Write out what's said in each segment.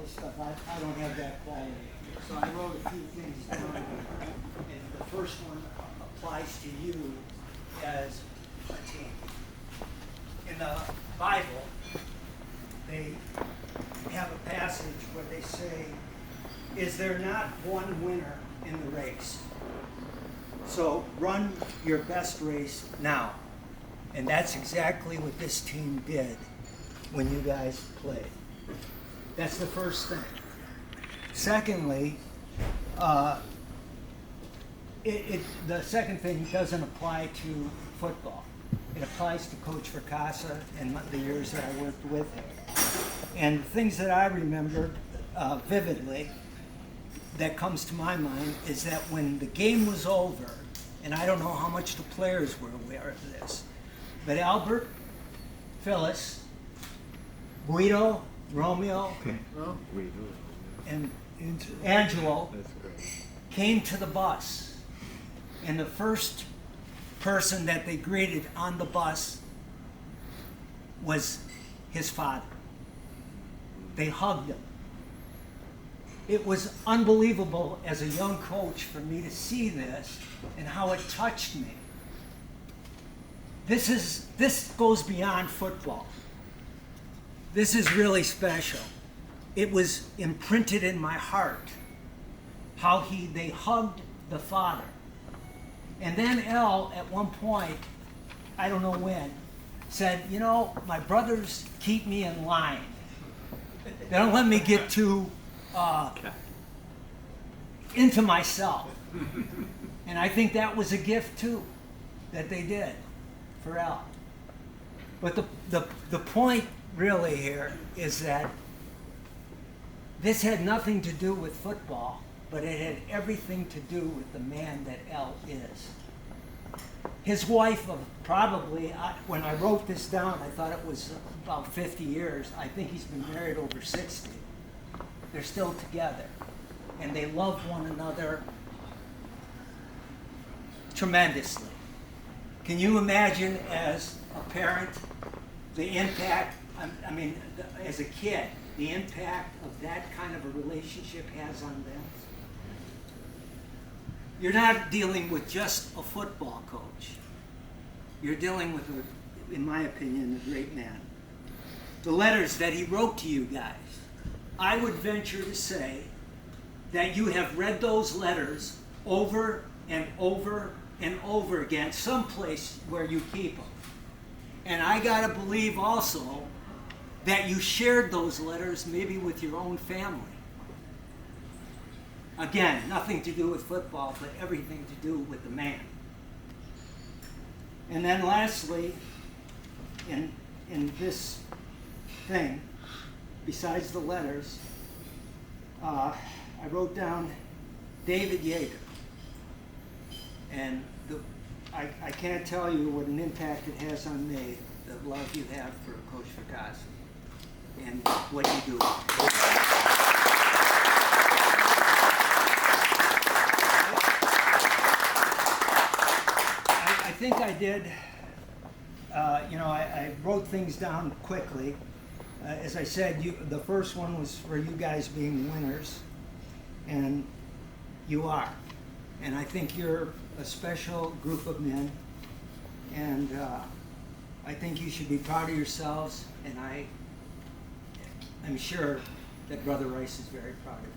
this stuff. I don't have that quality. So I wrote a few things down, and the first one applies to you as a team. In the Bible, they have a passage where they say, "Is there not one winner in the race? So run your best race now." And that's exactly what this team did when you guys played. That's the first thing. Secondly, the second thing doesn't apply to football. It applies to Coach Fracassa and the years that I worked with him. And things that I remember vividly that comes to my mind is that when the game was over, and I don't know how much the players were aware of this, but Albert, Phyllis, Guido, Romeo, and Angelo came to the bus, and the first person that they greeted on the bus was his father. They hugged him. It was unbelievable as a young coach for me to see this and how it touched me. This goes beyond football. This is really special. It was imprinted in my heart how they hugged the father. And then El, at one point, I don't know when, said, "You know, my brothers keep me in line. They don't let me get too into myself." And I think that was a gift too, that they did for El. But the point really here is that this had nothing to do with football, but it had everything to do with the man that El is. His wife of probably, when I wrote this down, I thought it was about 50 years. I think he's been married over 60. They're still together, and they love one another tremendously. Can you imagine as a parent the impact, as a kid, the impact of that kind of a relationship has on them? You're not dealing with just a football coach. You're dealing with, in my opinion, a great man. The letters that he wrote to you guys, I would venture to say that you have read those letters over and over and over again, someplace where you keep them. And I gotta believe also that you shared those letters maybe with your own family. Again, nothing to do with football, but everything to do with the man. And then lastly, in this thing, besides the letters, I wrote down David Yeager. And I can't tell you what an impact it has on me, the love you have for Coach Fracassa and what you do. I think I did, I wrote things down quickly. As I said, the first one was for you guys being winners, and you are. And I think you're a special group of men, and I think you should be proud of yourselves, and I'm sure that Brother Rice is very proud of you.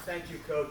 Thank you, Coach.